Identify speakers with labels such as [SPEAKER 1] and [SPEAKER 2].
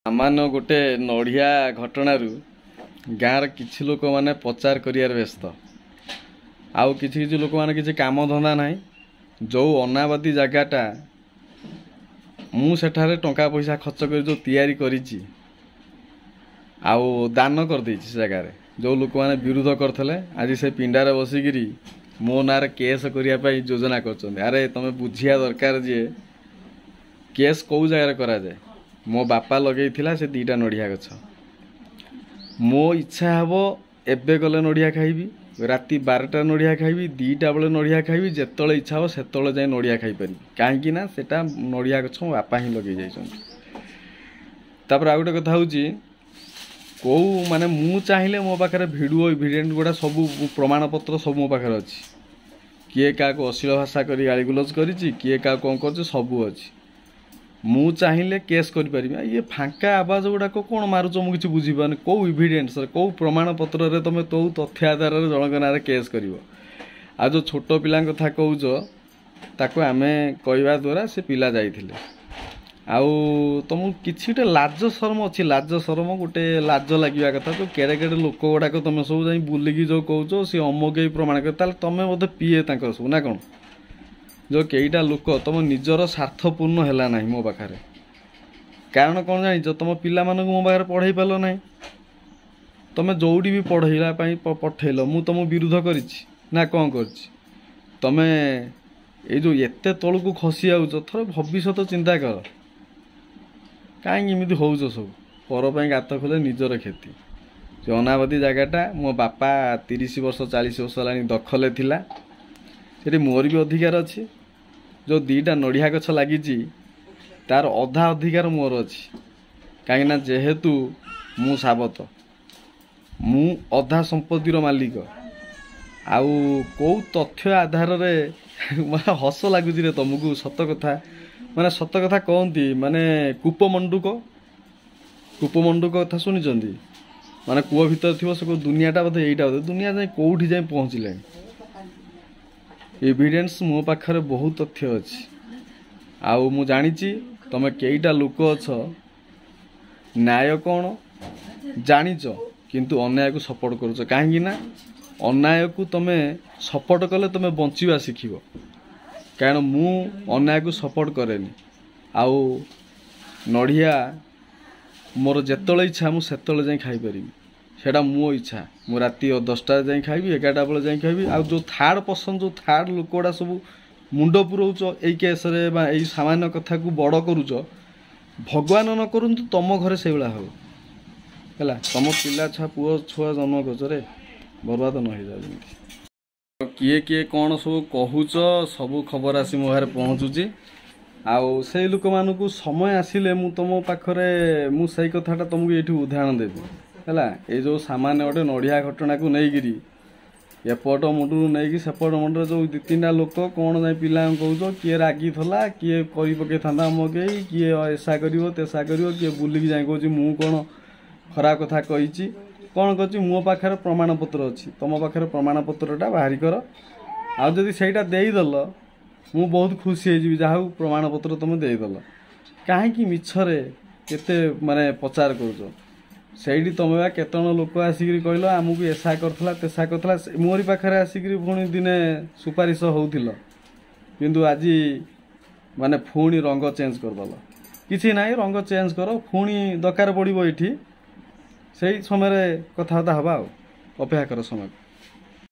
[SPEAKER 1] सामान्य गोटे नड़िया घटनार गाँव किसी लोक मैंने प्रचार कर व्यस्त आउ किसी लोक मैंने किसी काम धंदा ना जो अनाबादी जगटा मुझे टंका पैसा खर्च कर जो तैयारी करिछि आउ दान कर देछि से जगह जो लोक मैंने विरोध करते आज से पिंडार बसिकी मो ना केस करने योजना कर अरे तुम बुझिया दरकार जे केस कौ जगार करा जाए मो बापा लगे से दीटा नड़िया गछ मो इच्छा हम एबे गले नड़िया खाइबी राति 12टा नड़िया खाइबी 2टा बेले नड़िया खाइबी जेतले इच्छा हो सेतले जाए नड़िया खाई पारि कहीं ना सेटा नड़िया गछ मो बापा ही लगे जाइछन। तापर आ गोटे कथा होची कौ माने मु चाहिए मो पाखे भिडियो इविडेंट गुड़ा सब प्रमाण पत्र सब मो पाखे अच्छी किए क्या अश्लील भाषा कर गाली गुलज करी किए क्या कौन कर सबू अच्छी मु चाहिए केस कर ये फांका आवाज गुड़ाक कौन मारुच मुझे बुझीपार कौ इविडेंस कौ प्रमाण पत्र रे तुम तो तथ्य आधार जनक ना केस कर आ जो छोट पिला कथा कौच ताको आमे कहवा द्वारा से पिला जाइथिले आउ तुम कि लाज शरम अच्छी लाज शरम गोटे लाज लगे कथा तो केड़े केड़े लोक गुड़ाक तुम सब जा बुलिकी जो कौच सी अमक प्रमाण कर तुम बोधे पीए सब ना कौन जो कईटा लोक तुम निजर स्वार्थपूर्ण है ना मो पाखे कारण कौन जान तुम पिला मानक मो पाखे पढ़े पार ना तुम जोड़ी भी पढ़ेला पठेल मु तुम विरोध कर कौन कर तुम ये जो एते तल को खसी आउच थोड़ा भविष्य चिंता कर कहीं हो सब पर गात खोले निजर क्षति जो अनाबादी जगटा मो बापा 30 वर्ष 40 वर्ष है दखल थिला सेठी मोर भी अधिकार अच्छी जो 2टा नड़िया गछ लगी तार अधा अधिकार मोर अच्छी कहीं जेहेतु मु साबत मु अधा संपत्तिर मालिक आउ कौ तथ्य आधार रे हस लगुच रे तुमको सत कथा माने सत कथा कहती माने कूपमंडूक कथा शुणी माने कूप भीतर थी से दुनियाटा बोधे यहीटा बोधे दुनिया जाए कौटी जाए पहुँचला एविडेंस मो पाखरे बहुत तथ्य अच्छी आउ मु जानी तुम कईटा लोक अछ न्याय कौन जानिच किंतु अन्याय को सपोर्ट करुच कहीं अन्याय को तुम सपोर्ट कले तुम बंचवा शिख कारण मु अन्याय को सपोर्ट करेनी आउ नड़िया मोर जेतले इच्छा मु सेतले जाए खाई पारि सेटा मो इच्छा मु राति 10टा जाए खाइबी 11टा बेले जाए खाइबी आ जो थर्ड पर्सन जो थर्ड लोक गुड़ा सब मुंड पुरौच यही केस रे सामान्य कथा को बड़ करुच भगवान न करंतु तुम घरे से भाया हो है तुम पिला छुआ पुओ छुआ जन्म कर बर्बाद न हो जाए किए किए कौन सब कहूच सब खबर आसी मो घरे पहुँचुची आउ से लोक मानक समय आसिले मु तुम पाखरे मु सही कथाटा तुमको ये उदाहरण देवी है ये जो सामान्य गोटे नड़िया घटना को लेकिरी एपट मुंडू नहीं सेपट मुंडे जो 2-3टा लोक कौन जाए पिला कौच किए रागी थला किए कर पकई था मगे किए ऐसा कर तेसा कर किए बुलिकी जाए कौच मु कौन खराब कथा कही कौन कर मो पाखे प्रमाण पत्र अच्छी तुम पाखे प्रमाण पत्रटा बाहरी कर आदि सहीटा देदेल मु बहुत खुशी हो जहाँ प्रमाण पत्र तुम देदेल कहीं मिछरे केते माने प्रचार करुच से तुम केतन लोक आसिक कहल आमको ऐसा करथला तेसा करथला मोरी पाखे आसिक पुणी दिने सुपारिश होउथिल किंतु आज माने पुणी रंग चेंज करदेल किसी ना रंग चेंज कर पुणी दरकार पड़ो ये से समय कथबार्ता हवा अपेक्षा कर समय।